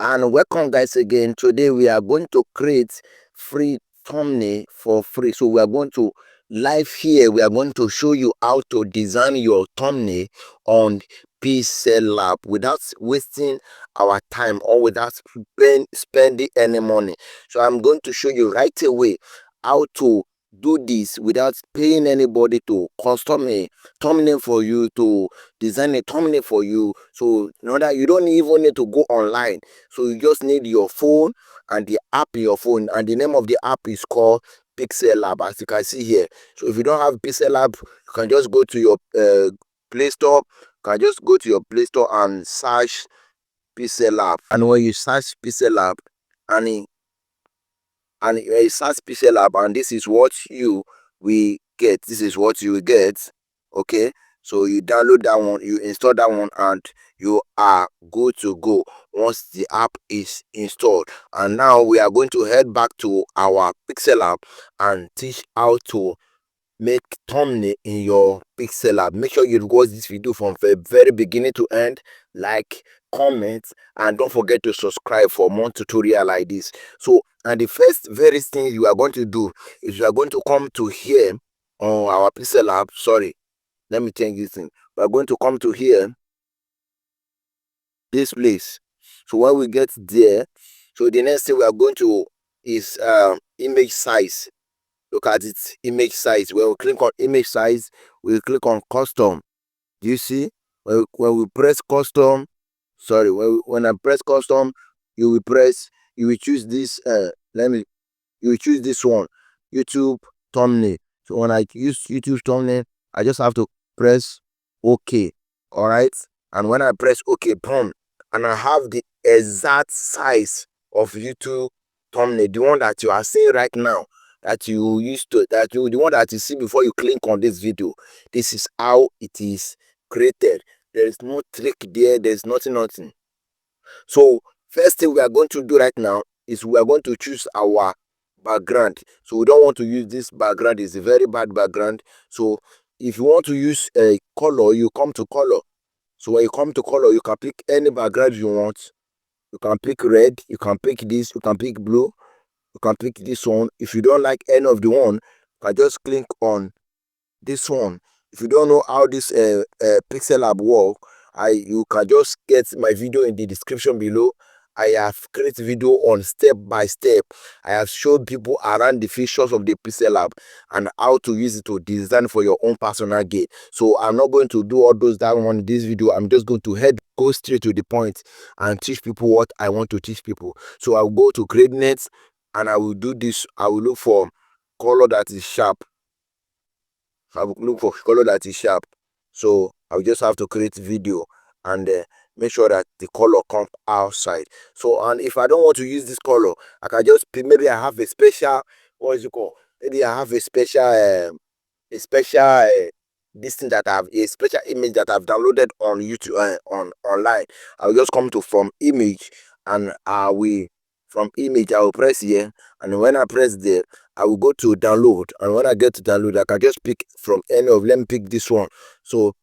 And welcome guys again. Today we are going to create free thumbnail for free. So we are going to live here. We are going to show you how to design your thumbnail on Pixel Lab without wasting our time or without spending any money. So I'm going to show you right away how to do this without paying anybody to custom a thumbnail for you, to design a thumbnail for you. So in order, you don't even need to go online. So you just need your phone and the app in your phone, and the name of the app is called Pixel Lab, as you can see here. So if you don't have Pixel Lab, you can just go to your Play Store. You can just go to your Play Store and search Pixel Lab. And when you search Pixel Lab, and it search Pixel Lab, and this is what you will get. This is what you will get. Okay, so you download that one, you install that one, and you are good to go once the app is installed. And now we are going to head back to our Pixel app and teach how to make thumbnail in your Pixel app. Make sure you watch this video from the very beginning to end. Like, comment, and don't forget to subscribe for more tutorial like this. So, and the first very thing you are going to do is you are going to come to here on our Pixel app. Sorry, let me change this thing. We are going to come to here, this place. So when we get there, so the next thing we are going to is image size. Look at it, image size. When we click on image size, we click on custom. Do you see? When we press custom, sorry, when I press custom, you will choose this. You will choose this one, YouTube thumbnail. So when I use YouTube thumbnail, I just have to press OK. All right. And when I press OK, boom, and I have the exact size of YouTube thumbnail, the one that you are seeing right now, that you used to, the one that you see before you click on this video. This is how it is created. There is no trick there. There's nothing. So first thing we are going to do right now is we are going to choose our background. So we don't want to use this background. It's a very bad background. So if you want to use a color, you come to color. So when you come to color, you can pick any background you want. You can pick red, you can pick this, you can pick blue, you can pick this one. If you don't like any of the one, you can just click on this one. If you don't know how this Pixel app work, you can just get my video in the description below. I have created video on step by step. I have showed people around the features of the Pixel app and how to use it to design for your own personal gain. So I'm not going to do all those that one in this video. I'm just going to go straight to the point and teach people what I want to teach people. So I'll go to greatness and I will do this. I will look for color that is sharp. I will look for color that is sharp. So I'll just have to create video and make sure that the color comes outside. So, and if I don't want to use this color, I can just maybe I have a special, what is it called? Maybe I have a special this thing that I have, a special image that I've downloaded on YouTube, on online. I'll just come to from image, and I will press here, and when I press there, I will go to download, and when I get to download, I can just pick from any of, let me pick this one. So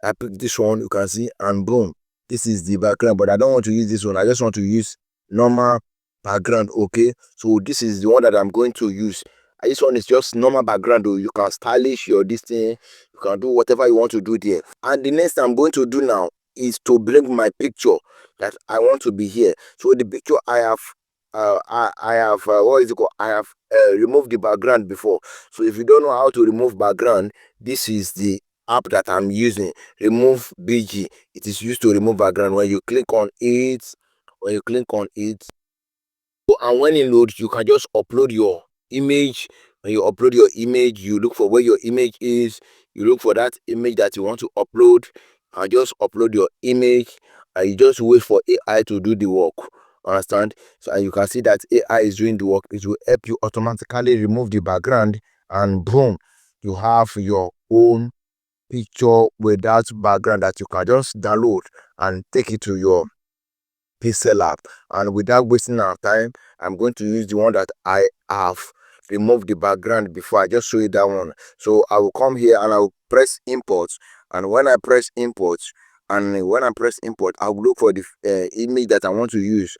I pick this one, you can see, and boom, this is the background. But I don't want to use this one. I just want to use normal background. Okay, so this is the one that I'm going to use. This one is just normal background though. You can stylish your this thing, you can do whatever you want to do there. And the next I'm going to do now is to bring my picture that I want to be here. So the picture I have, I have what is it called? I have removed the background before. So if you don't know how to remove background, this is the app that I'm using. Remove BG. It is used to remove background. When you click on it, and when it loads, you can just upload your image. When you upload your image, you look for where your image is. You look for that image that you want to upload, and just upload your image, and you just wait for AI to do the work. Understand? So, and you can see that AI is doing the work. It will help you automatically remove the background, and boom, you have your own picture without background that you can just download and take it to your Pixel app. And without wasting our time, I'm going to use the one that I have removed the background before. I just show you that one. So I will come here and I will press import, and when I press import, I will look for the image that I want to use.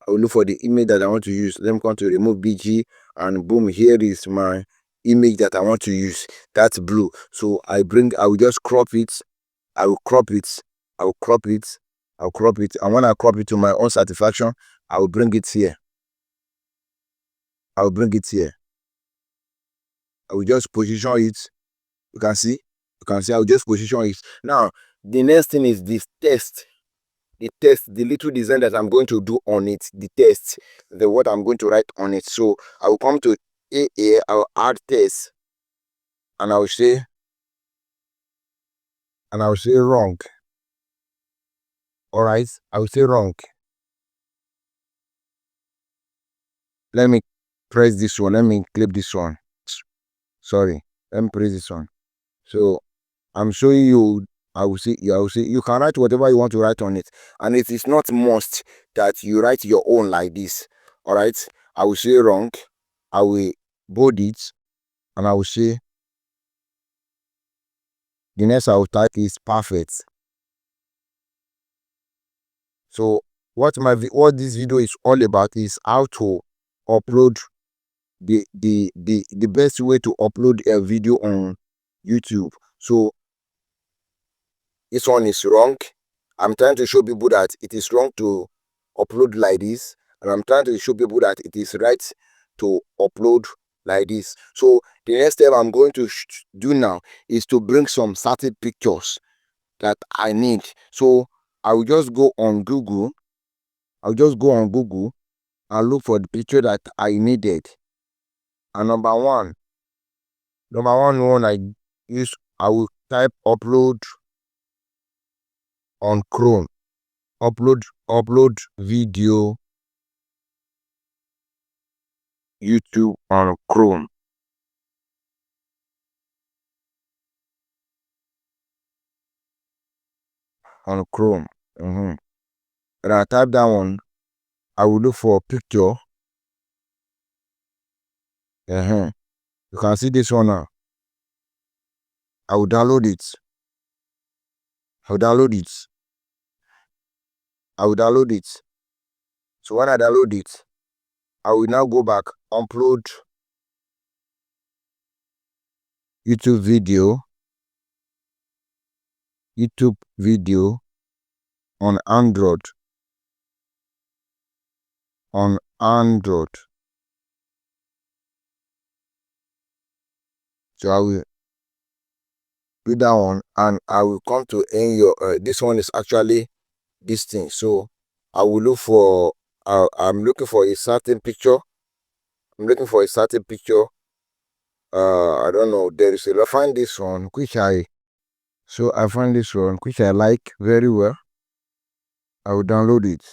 I will look for the image that I want to use. Let me come to remove BG, and boom, here is my image that I want to use. That's blue. So I will just crop it. I will crop it. I will crop it. I'll crop it. And when I crop it to my own satisfaction, I will bring it here. I will bring it here. I will just position it. You can see. You can see I will just position it. Now, the next thing is this text. The little design that I'm going to do on it, the text, what I'm going to write on it. So I will come to AA, I will add text, and I will say wrong. All right, I will say wrong. Let me press this one. Let me clip this one. Sorry, let me press this one. So I'm showing you. I will say you can write whatever you want to write on it, and it is not must that you write your own like this. All right, I will say wrong. I will bold it, and I will say the next I will type is perfect. So what this video is all about is how to upload the best way to upload a video on YouTube. So this one is wrong. I'm trying to show people that it is wrong to upload like this, and I'm trying to show people that it is right to upload like this. So the next step I'm going to do now is to bring some certain pictures that I need. So I will just go on Google. I'll just go on Google and look for the picture that I needed. And number one one I will type upload on Chrome. Upload video YouTube on Chrome. On Chrome. And I type that one. I will look for a picture. You can see this one now. I will download it. I will download it. So when I download it, I will now go back, upload YouTube video on Android. So I will do that one, and I will come to in your this one is actually this thing. So I will look for I'm looking for a certain picture. I don't know. There is I find this one I find this one which I like very well. I will download it.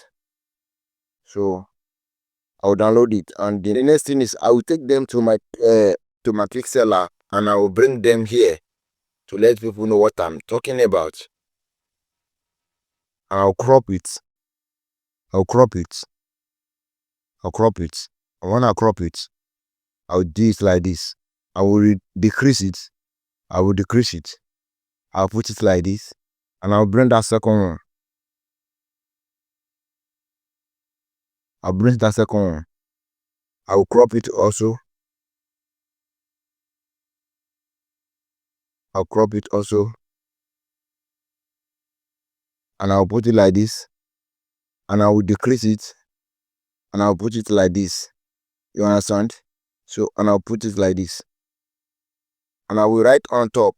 So I will download it, and the next thing is I will take them to my Pixel app, and I will bring them here to let people know what I'm talking about. And I'll crop it. And when I crop it, I'll do it like this. I will decrease it. I'll put it like this, and I'll bring that second one. I will crop it also. And I'll put it like this, and I will decrease it, and I'll put it like this. You understand? So, and I'll put it like this, and I will write on top.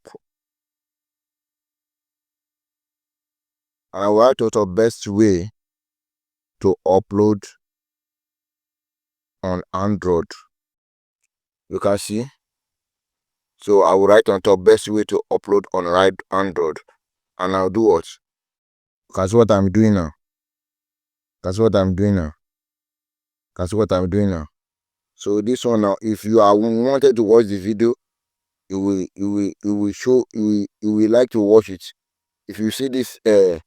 And I will write on top best way to upload on Android. You can see. So I will write on top best way to upload on Android, and I'll do what? That's what I'm doing now. So this one now, if you are wanted to watch the video, you will like to watch it. If you see this thing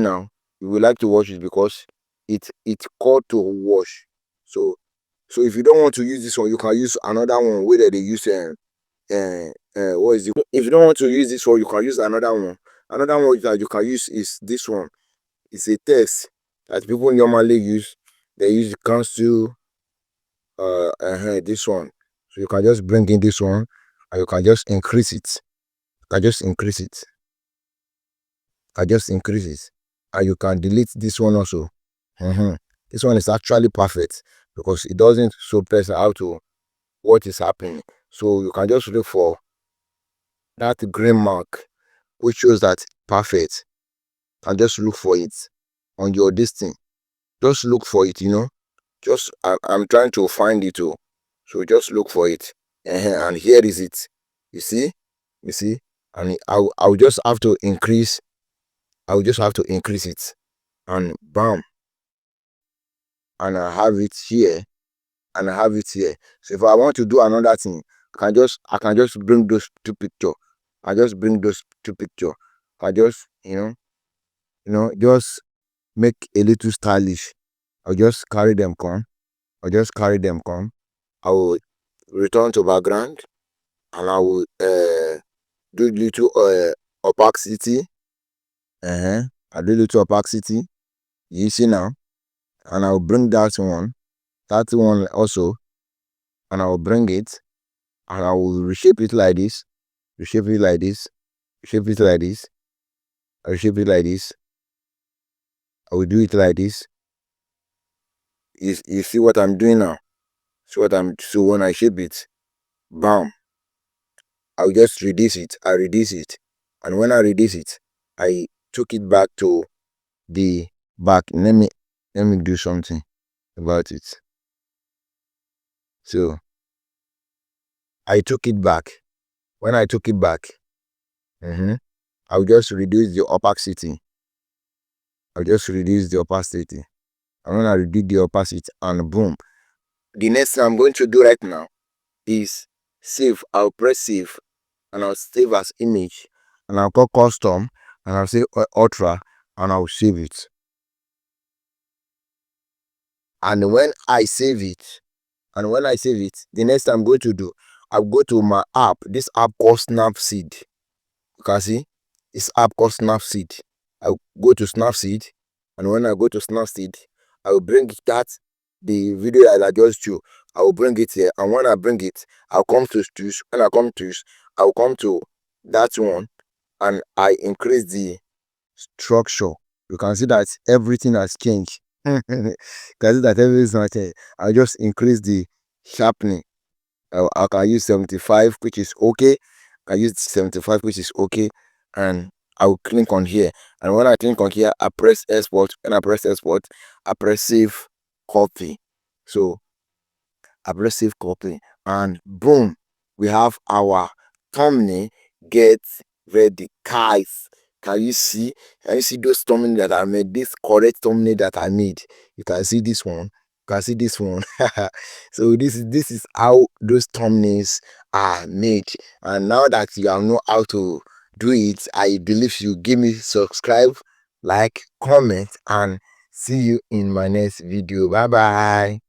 now, you will like to watch it because it's called to watch. So if you don't want to use this one, you can use another one where they use what is it? If you don't want to use this one, you can use another one. Another one that you can use is this one. It's a text that people normally use. they use cancel this one. So you can just bring in this one and you can just increase it. You can just increase it. And you can delete this one also. This one is actually perfect because it doesn't show person how to what is happening. So you can just look for that green mark which shows that perfect, and just look for it on your listing. Just look for it, just I'm trying to find it too. So just look for it. And here is it. You see, and I'll just have to increase. I'll just have to increase it, and bam, and I have it here, and I have it here. So if I want to do another thing, I can just bring those two picture. I just bring those two picture. I just just make a little stylish. I'll just carry them come. I will return to background, and I will do little opacity. I do little opacity. You see now, and I'll bring that one also, and I'll bring it, and I will reshape it like this, reshape it like this, reshape it like this, reshape it like this. I will do it like this. You see what I'm doing now? So when I shape it, bam, I'll just reduce it. I reduce it, and when I reduce it, I took it back to the back. Let me do something about it. So I took it back. When I took it back, I'll just reduce the opacity. And when I reduce the opacity, and boom. The next thing I'm going to do right now is save. I'll press save, and I'll save as image, and I'll call custom, and I'll say ultra, and I'll save it. And when I save it, the next thing I'm going to do, I'll go to my app. This app called Snapseed. You can see this app called Snapseed. I'll go to Snapseed, and when I go to Snapseed, I will bring the video that I just showed. I will bring it here, and when I bring it, I'll come to choose. When I come to choose, I'll come to that one, and I increase the structure. You can see that everything has changed. You can see that everything has changed. I'll just increase the sharpening. I can use 75, which is okay. I use 75, which is okay, and I will click on here. And when I click on here, I press export. When I press export, I press save copy. So I press save copy, and boom, we have our thumbnail get ready. Guys, can you see? Can you see those thumbnail that I made? This correct thumbnail that I made. You can see this one. You can see this one. So this is how those thumbnails are made. And now that you know how to do it, I believe you give me subscribe, like, comment, and see you in my next video. Bye bye.